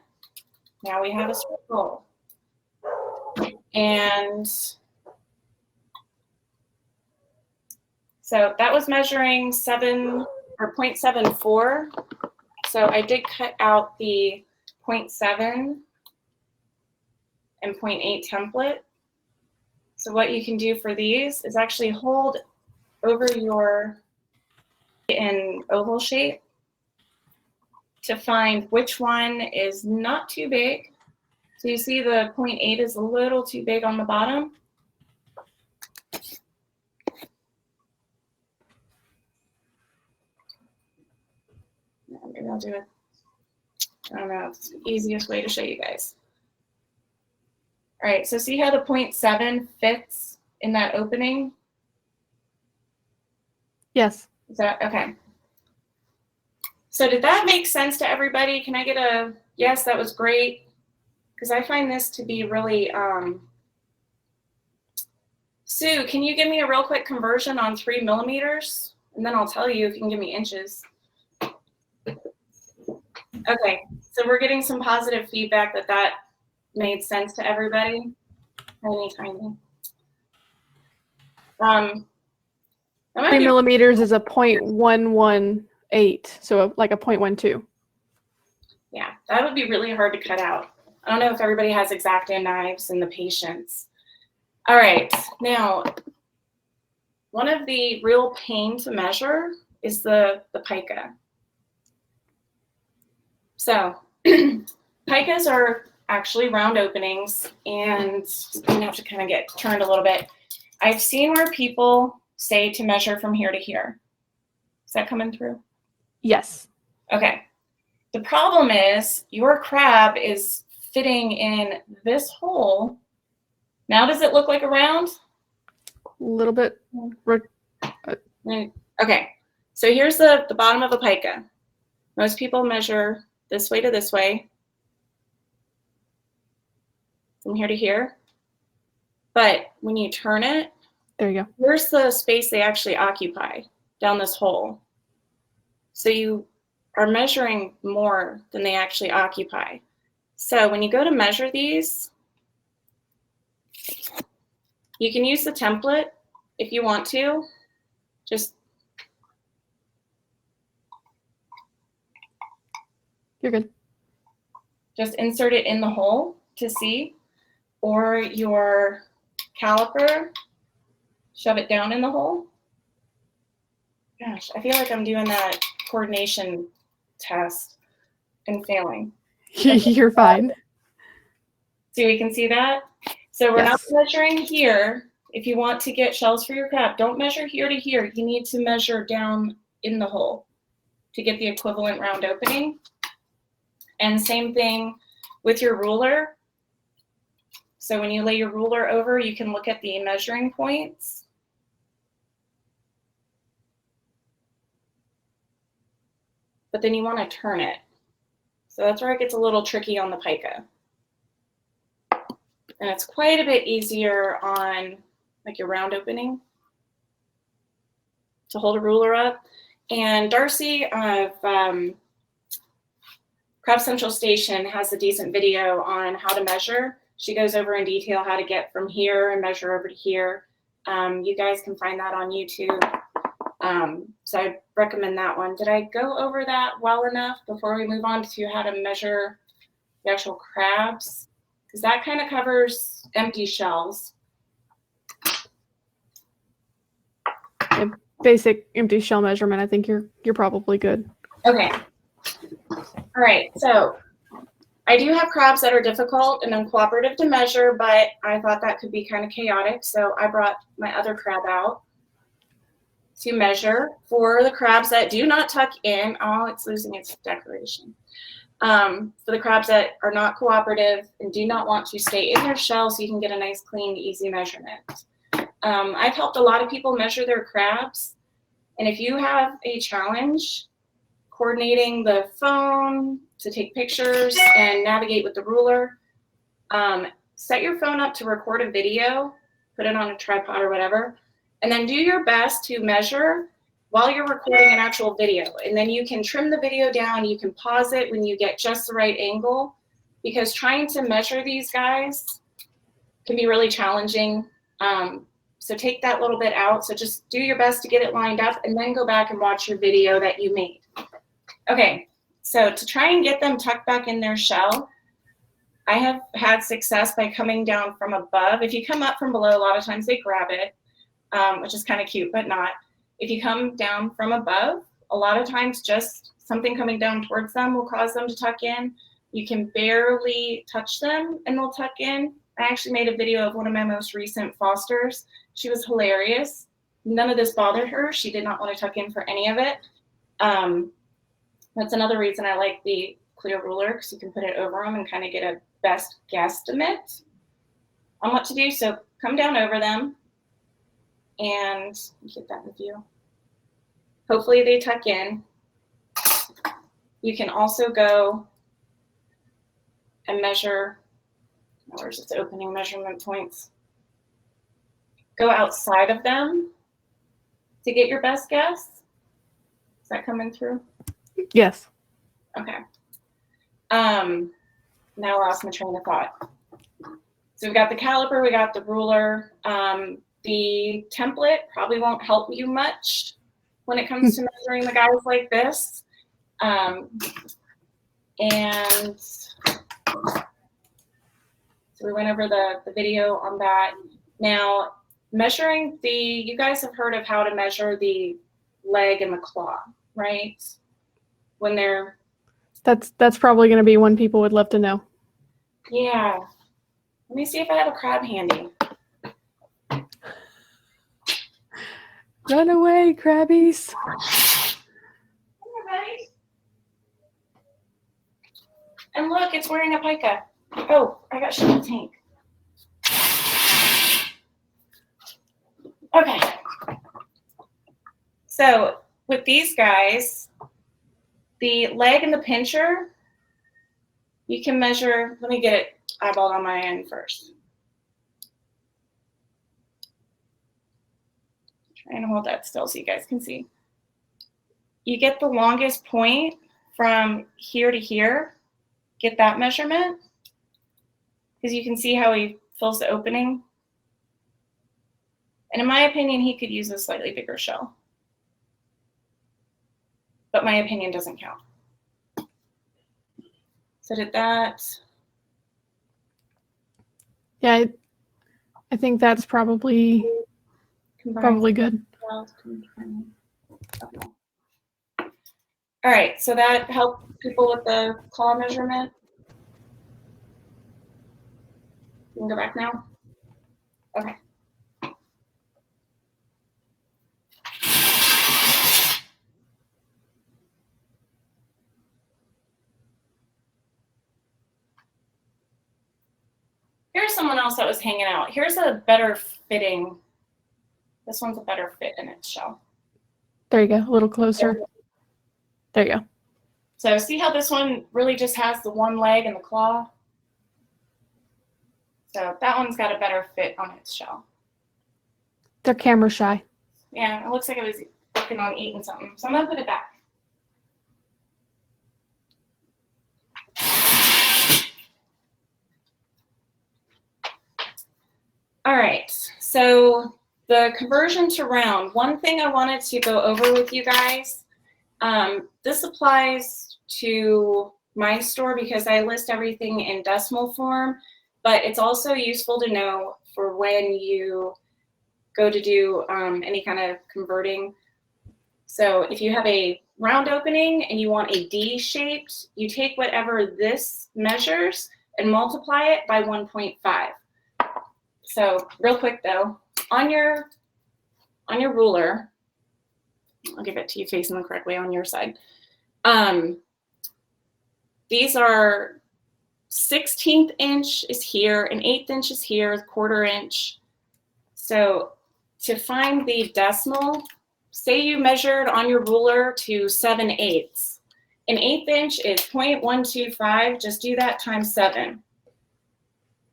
now we have a circle. And so that was measuring 0.74. So I did cut out the 0.7 and 0.8 template. So what you can do for these is actually hold over your in oval shape to find which one is not too big. So you see the 0.8 is a little too big on the bottom. Maybe I'll do it. I don't know, it's the easiest way to show you guys. All right, so see how the 0.7 fits in that opening? Yes. Is that okay? So did that make sense to everybody? Can I get a yes, that was great? Because I find this to be really, Sue, can you give me a real quick conversion on 3 millimeters? And then I'll tell you if you can give me inches. Okay, so we're getting some positive feedback that that made sense to everybody. Tiny, tiny. 3 millimeters is a 0.118, so like a 0.12. Yeah, that would be really hard to cut out. I don't know if everybody has X-Acto knives and the patience. All right, now, one of the real pain to measure is the pica. So picas are actually round openings, and I'm gonna have to kind of get turned a little bit. I've seen where people say to measure from here to here. Is that coming through? Yes. Okay. The problem is your crab is fitting in this hole. Now does it look like a round? A little bit. Okay. So here's the bottom of a pica. Most people measure this way to this way, from here to here. But when you turn it, there you go. Here's the space they actually occupy down this hole. So you are measuring more than they actually occupy. So when you go to measure these, you can use the template if you want to. Just You're good. Just insert it in the hole to see, or your caliper, shove it down in the hole. Gosh, I feel like I'm doing that coordination test and failing. You're fine. So we can see that. So we're not measuring here. If you want to get shells for your crab, don't measure here to here. You need to measure down in the hole to get the equivalent round opening. And same thing with your ruler. So when you lay your ruler over, you can look at the measuring points. But then you want to turn it. So that's where it gets a little tricky on the pica. And it's quite a bit easier on like your round opening to hold a ruler up. And Darcy of Crab Central Station has a decent video on how to measure. She goes over in detail how to get from here and measure over to here. You guys can find that on YouTube. So I recommend that one. Did I go over that well enough before we move on to how to measure the actual crabs? Because that kind of covers empty shells. Basic empty shell measurement. I think you're probably good. Okay. All right. So I do have crabs that are difficult and uncooperative to measure, but I thought that could be kind of chaotic. So I brought my other crab out to measure for the crabs that do not tuck in. Oh, it's losing its decoration. For the crabs that are not cooperative and do not want to stay in their shell so you can get a nice, clean, easy measurement. I've helped a lot of people measure their crabs. And if you have a challenge coordinating the phone to take pictures and navigate with the ruler, set your phone up to record a video, put it on a tripod or whatever, and then do your best to measure while you're recording an actual video. And then you can trim the video down. You can pause it when you get just the right angle, because trying to measure these guys can be really challenging. So take that little bit out. So just do your best to get it lined up and then go back and watch your video that you made. Okay, so to try and get them tucked back in their shell, I have had success by coming down from above. If you come up from below, a lot of times they grab it, which is kind of cute, but not. If you come down from above, a lot of times just something coming down towards them will cause them to tuck in. You can barely touch them and they'll tuck in. I actually made a video of one of my most recent fosters. She was hilarious. None of this bothered her. She did not want to tuck in for any of it. That's another reason I like the clear ruler, because you can put it over them and kind of get a best guesstimate on what to do. So come down over them and get that with you. Hopefully they tuck in. You can also go and measure, where's its opening measurement points? Go outside of them to get your best guess. Is that coming through? Yes. Okay. Now I lost my train of thought. So we've got the caliper, we got the ruler. The template probably won't help you much when it comes to measuring the guys like this. And so we went over the video on that. Now, measuring you guys have heard of how to measure the leg and the claw, right? When they're... That's probably going to be one people would love to know. Yeah. Let me see if I have a crab handy. Run away, crabbies. And look, it's wearing a pica. Oh, I got shit in the tank. Okay. So with these guys, the leg and the pincher, you can measure, let me get it eyeballed on my end first. Trying to hold that still so you guys can see. You get the longest point from here to here. Get that measurement, because you can see how he fills the opening. And in my opinion, he could use a slightly bigger shell. But my opinion doesn't count. So did that. Yeah, I think that's probably good. Okay. All right, so that helped people with the claw measurement. You can go back now. Okay. Here's someone else that was hanging out. Here's a better fitting. This one's a better fit in its shell. There you go, a little closer. There you go. So see how this one really just has the one leg and the claw? So that one's got a better fit on its shell. They're camera shy. Yeah, it looks like it was working on eating something. So I'm gonna put it back. All right, so the conversion to round. One thing I wanted to go over with you guys, this applies to my store because I list everything in decimal form, but it's also useful to know for when you go to do any kind of converting. So if you have a round opening and you want a D shaped, you take whatever this measures and multiply it by 1.5. So real quick though, on your ruler, I'll give it to you facing the correct way on your side. These are 1/16 inch is here, an 1/8 inch is here, 1/4 inch. So to find the decimal, say you measured on your ruler to 7/8. An 1/8 inch is 0.125, just do that times 7.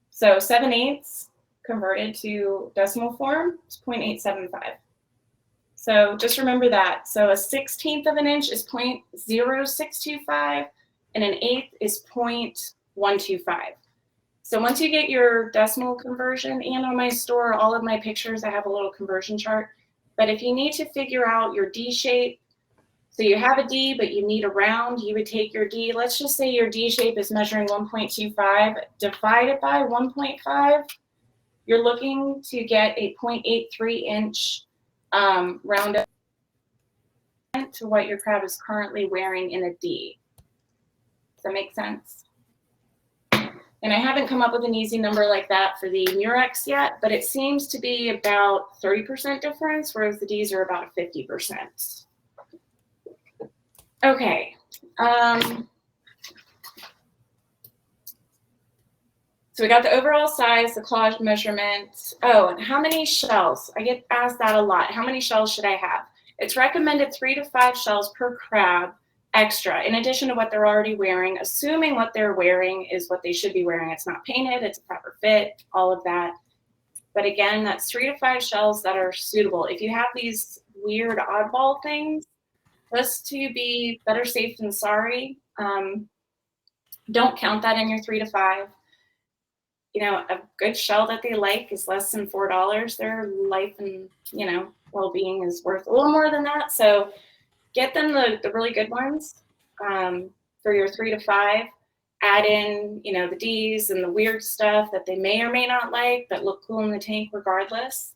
So 7/8 converted to decimal form is 0.875. So just remember that. So a 1/16 of an inch is 0.0625, and an 1/8 is 0.125. So once you get your decimal conversion, and on my store, all of my pictures, I have a little conversion chart. But if you need to figure out your D shape, so you have a D, but you need a round, you would take your D. Let's just say your D shape is measuring 1.25, divided by 1.5. You're looking to get a 0.83 inch round up to what your crab is currently wearing in a D. Does that make sense? And I haven't come up with an easy number like that for the Murax yet, but it seems to be about 30% difference, whereas the Ds are about 50%. Okay. So we got the overall size, the claw measurement. Oh, and how many shells? I get asked that a lot. How many shells should I have? It's recommended 3 to 5 shells per crab extra, in addition to what they're already wearing, assuming what they're wearing is what they should be wearing. It's not painted, it's a proper fit, all of that. But again, that's 3 to 5 shells that are suitable. If you have these weird oddball things, just to be better safe than sorry, don't count that in your 3 to 5. You know, a good shell that they like is less than $4. Their life and, you know, well-being is worth a little more than that. So get them the really good ones for your 3 to 5. Add in, you know, the Ds and the weird stuff that they may or may not like, but look cool in the tank regardless.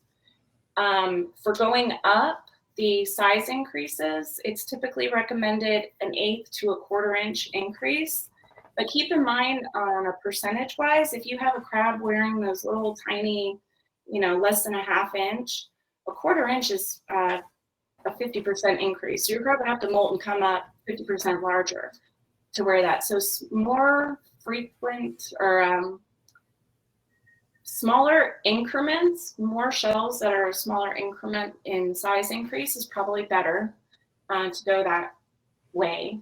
For going up, the size increases, it's typically recommended an 1/8 to a 1/4 inch increase. But keep in mind on a percentage wise, if you have a crab wearing those little tiny, you know, less than a 1/2 inch, a 1/4 inch is a 50% increase. So your crab would have to molt and come up 50% larger to wear that. So more frequent or smaller increments, more shells that are a smaller increment in size increase is probably better to go that way.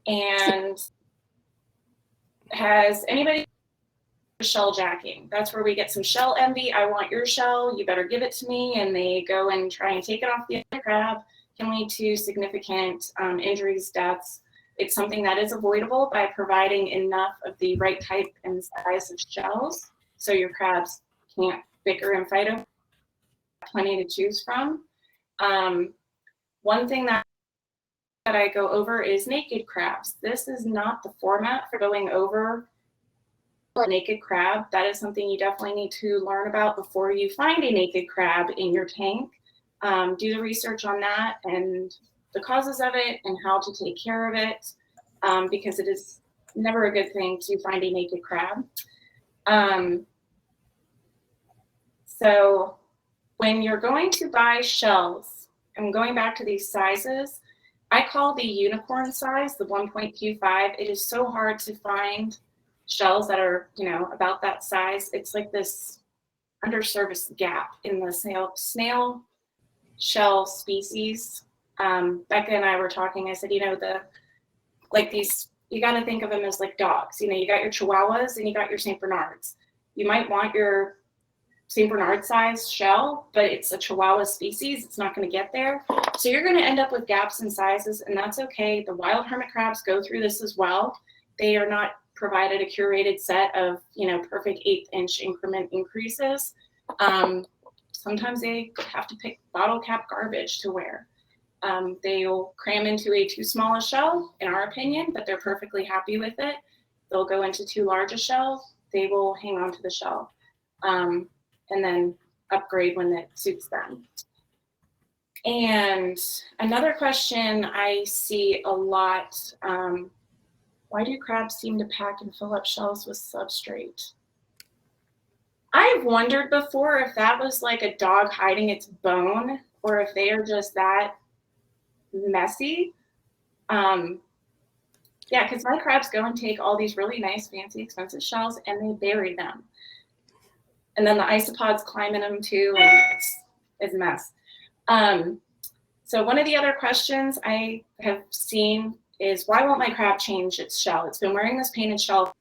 And has anybody shell jacking? That's where we get some shell envy. I want your shell, you better give it to me, and they go and try and take it off the other crab. Can lead to significant injuries, deaths. It's something that is avoidable by providing enough of the right type and size of shells so your crabs can't bicker and fight over. Plenty to choose from. One thing that I go over is naked crabs. This is not the format for going over a naked crab. That is something you definitely need to learn about before you find a naked crab in your tank. Do the research on that and the causes of it and how to take care of it, because it is never a good thing to find a naked crab. So when you're going to buy shells, and going back to these sizes, I call the unicorn size, the 1.25. It is so hard to find shells that are, you know, about that size. It's like this underserviced gap in the snail shell species. Becca and I were talking. I said, you know, these, you got to think of them as like dogs. You know, you got your Chihuahuas and you got your St. Bernards. You might want your St. Bernard size shell, but it's a Chihuahua species. It's not going to get there. So you're going to end up with gaps in sizes, and that's okay. The wild hermit crabs go through this as well. They are not provided a curated set of, perfect 1/8-inch increment increases. Sometimes they have to pick bottle cap garbage to wear. They'll cram into a too small a shell, in our opinion, but they're perfectly happy with it. They'll go into too large a shell. They will hang on to the shell and then upgrade when it suits them. And another question I see a lot, why do crabs seem to pack and fill up shells with substrate? I've wondered before if that was like a dog hiding its bone or if they are just that messy. Yeah, because my crabs go and take all these really nice, fancy, expensive shells and they bury them. And then the isopods climb in them too, and it's a mess. So one of the other questions I have seen is, why won't my crab change its shell? It's been wearing this painted shell.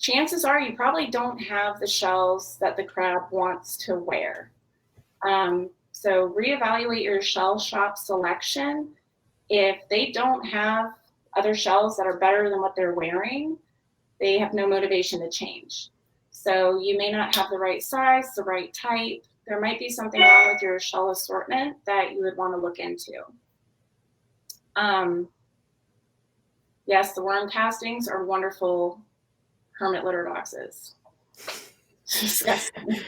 Chances are you probably don't have the shells that the crab wants to wear. So reevaluate your shell shop selection. If they don't have other shells that are better than what they're wearing, they have no motivation to change. So you may not have the right size, the right type. There might be something wrong with your shell assortment that you would want to look into. Yes, the worm castings are wonderful hermit litter boxes. Disgusting.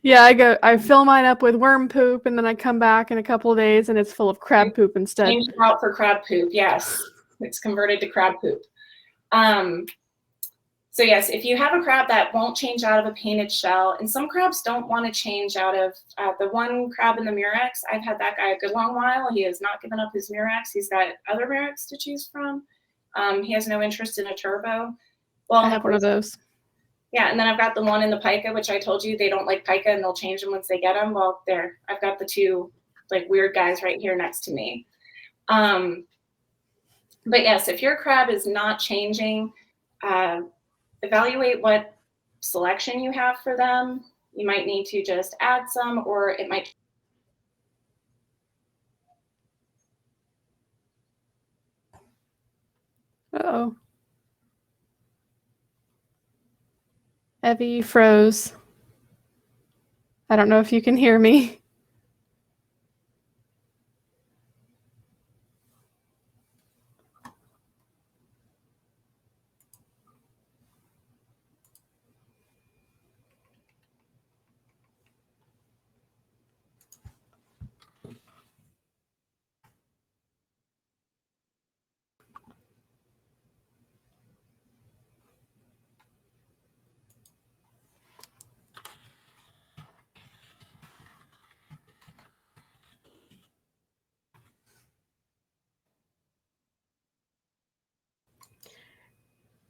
Yeah, I fill mine up with worm poop, and then I come back in a couple of days, and it's full of crab poop instead. Change it out for crab poop. Yes, it's converted to crab poop. So yes, if you have a crab that won't change out of a painted shell, and some crabs don't want to change out of the one crab in the Murax, I've had that guy a good long while. He has not given up his Murax. He's got other Murax to choose from. He has no interest in a turbo. Well, I have one of those. Yeah, and then I've got the one in the pica, which I told you they don't like pica and they'll change them once they get them. Well, there, I've got the two like weird guys right here next to me. But yes, if your crab is not changing, evaluate what selection you have for them. You might need to just add some, or it might. Uh-oh. Evie froze. I don't know if you can hear me.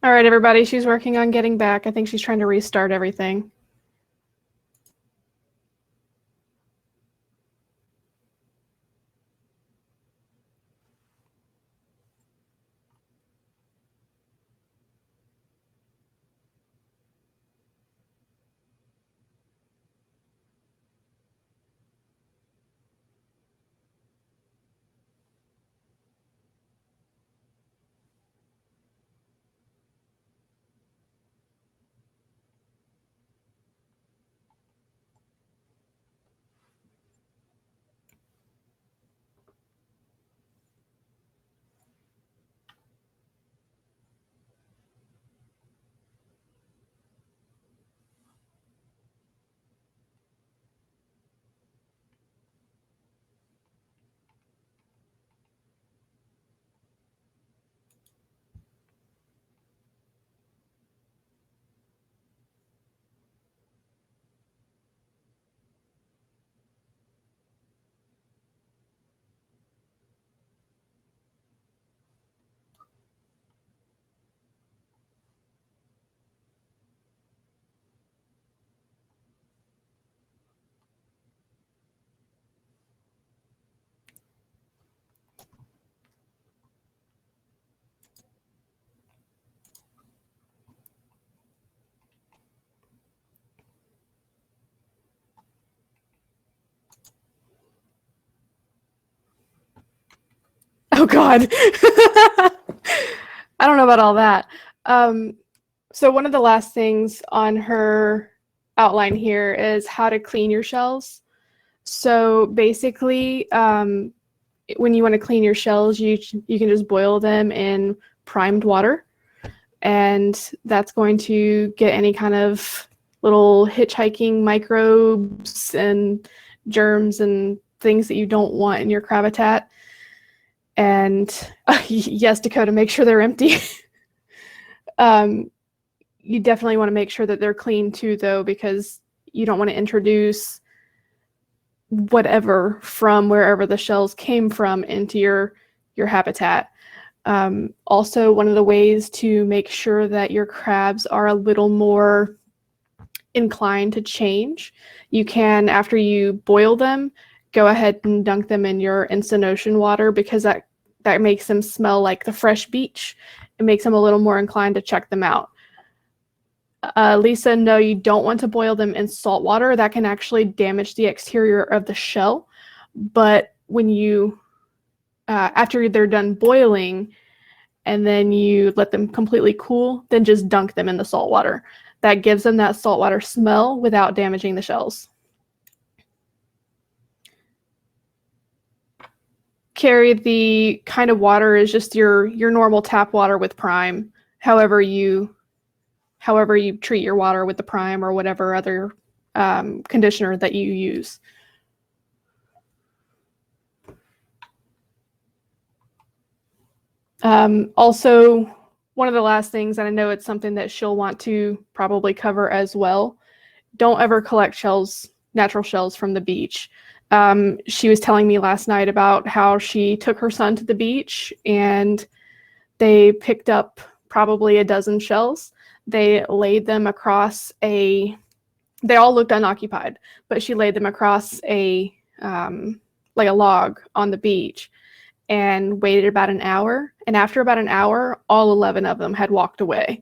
All right, everybody, she's working on getting back. I think she's trying to restart everything. Oh God. I don't know about all that. So one of the last things on her outline here is how to clean your shells. So basically, when you want to clean your shells, you can just boil them in primed water, and that's going to get any kind of little hitchhiking microbes and germs and things that you don't want in your crab habitat. And yes, Dakota, make sure they're empty. You definitely want to make sure that they're clean too, though, because you don't want to introduce whatever from wherever the shells came from into your habitat. Also, one of the ways to make sure that your crabs are a little more inclined to change, you can, after you boil them, go ahead and dunk them in your instant ocean water, because that makes them smell like the fresh beach. It makes them a little more inclined to check them out. Lisa, no, you don't want to boil them in salt water. That can actually damage the exterior of the shell. But when you, after they're done boiling, and then you let them completely cool, then just dunk them in the salt water. That gives them that saltwater smell without damaging the shells. Carrie, the kind of water is just your normal tap water with prime. However you treat your water with the prime or whatever other conditioner that you use. Also, one of the last things, and I know it's something that she'll want to probably cover as well, don't ever collect shells, natural shells from the beach. She was telling me last night about how she took her son to the beach and they picked up probably a dozen shells. They laid them across they all looked unoccupied, but she laid them across like a log on the beach and waited about an hour. And after about an hour, all 11 of them had walked away.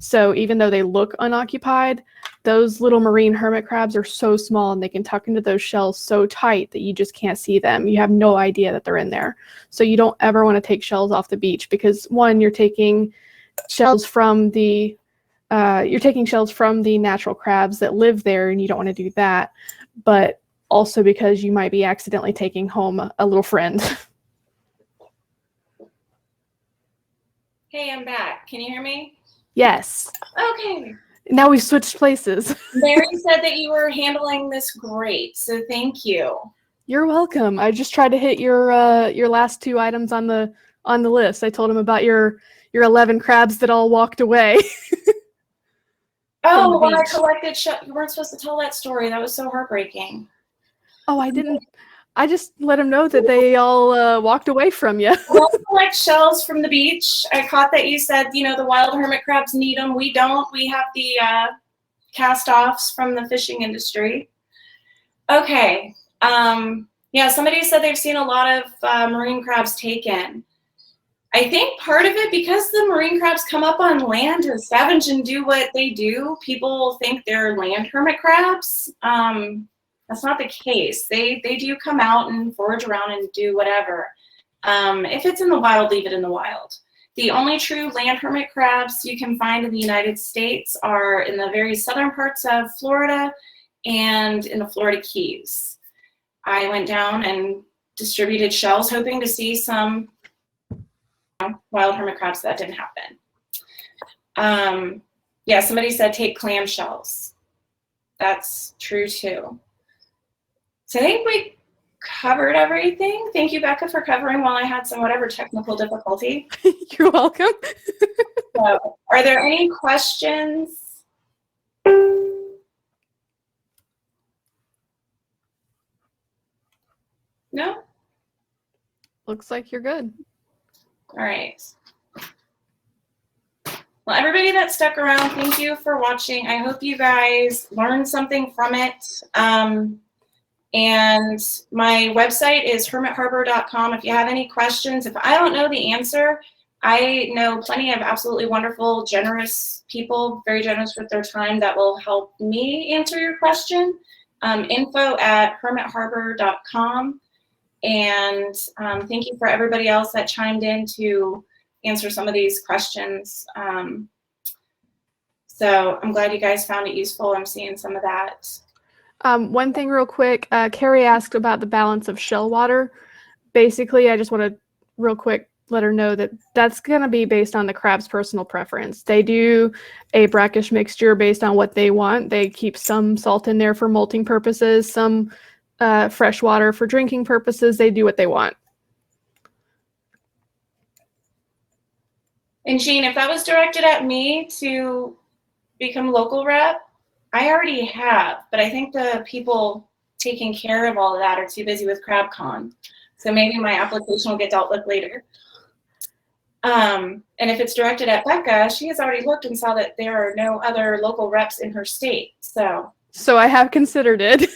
So even though they look unoccupied, those little marine hermit crabs are so small and they can tuck into those shells so tight that you just can't see them. You have no idea that they're in there. So you don't ever want to take shells off the beach, because one, you're taking shells from the natural crabs that live there, and you don't want to do that. But also because you might be accidentally taking home a little friend. Hey, I'm back. Can you hear me? Yes. Okay. Now we've switched places. Mary said that you were handling this great, so thank you. You're welcome. I just tried to hit your last two items on the list. I told him about your 11 crabs that all walked away. Oh, when I collected you weren't supposed to tell that story. That was so heartbreaking. Oh, I didn't. I just let him know that they all walked away from you. We don't collect shells from the beach. I caught that you said, the wild hermit crabs need them. We don't. We have the cast-offs from the fishing industry. Okay. Yeah, somebody said they've seen a lot of marine crabs taken. I think part of it, because the marine crabs come up on land and scavenge and do what they do, people think they're land hermit crabs. That's not the case. They do come out and forage around and do whatever. If it's in the wild, leave it in the wild. The only true land hermit crabs you can find in the United States are in the very southern parts of Florida and in the Florida Keys. I went down and distributed shells hoping to see some wild hermit crabs. That didn't happen. Yeah, somebody said take clam shells. That's true too. So I think we covered everything. Thank you, Becca, for covering while I had some whatever technical difficulty. You're welcome. So, are there any questions? No? Looks like you're good. All right. Well, everybody that stuck around, thank you for watching. I hope you guys learned something from it. And my website is hermitharbor.com. If you have any questions, if I don't know the answer, I know plenty of absolutely wonderful, generous people, very generous with their time, that will help me answer your question. Info@hermitharbor.com. And thank you for everybody else that chimed in to answer some of these questions. So I'm glad you guys found it useful. I'm seeing some of that. One thing real quick, Carrie asked about the balance of shell water. Basically, I just want to real quick let her know that that's going to be based on the crab's personal preference. They do a brackish mixture based on what they want. They keep some salt in there for molting purposes, some fresh water for drinking purposes. They do what they want. And Jean, if that was directed at me to become local rep, I already have, but I think the people taking care of all of that are too busy with CrabCon. So maybe my application will get dealt with later. And if it's directed at Becca, she has already looked and saw that there are no other local reps in her state. So I have considered it.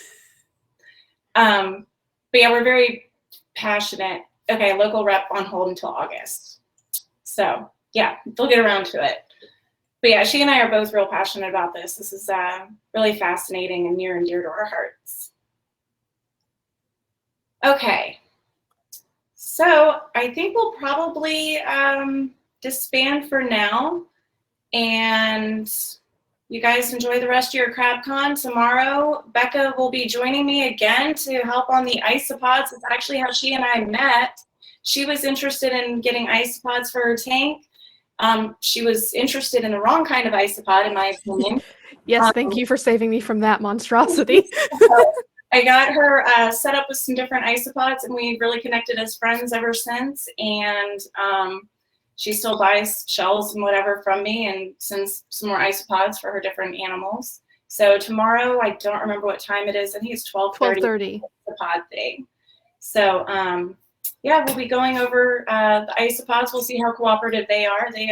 But yeah, we're very passionate. Okay, local rep on hold until August. So yeah, they'll get around to it. But yeah, she and I are both real passionate about this. This is really fascinating and near and dear to our hearts. Okay. So I think we'll probably disband for now, and you guys enjoy the rest of your CrabCon. Tomorrow, Becca will be joining me again to help on the isopods. It's actually how she and I met. She was interested in getting isopods for her tank. She was interested in the wrong kind of isopod, in my opinion. Yes, thank you for saving me from that monstrosity. I got her set up with some different isopods, and we've really connected as friends ever since. And she still buys shells and whatever from me and sends some more isopods for her different animals. So tomorrow, I don't remember what time it is. I think it's 12:30. The pod thing. So yeah, we'll be going over the isopods. We'll see how cooperative they are. They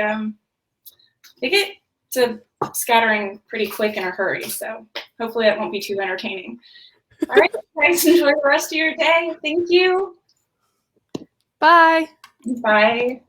get to scattering pretty quick in a hurry. So hopefully that won't be too entertaining. All right, guys, enjoy the rest of your day. Thank you. Bye. Bye.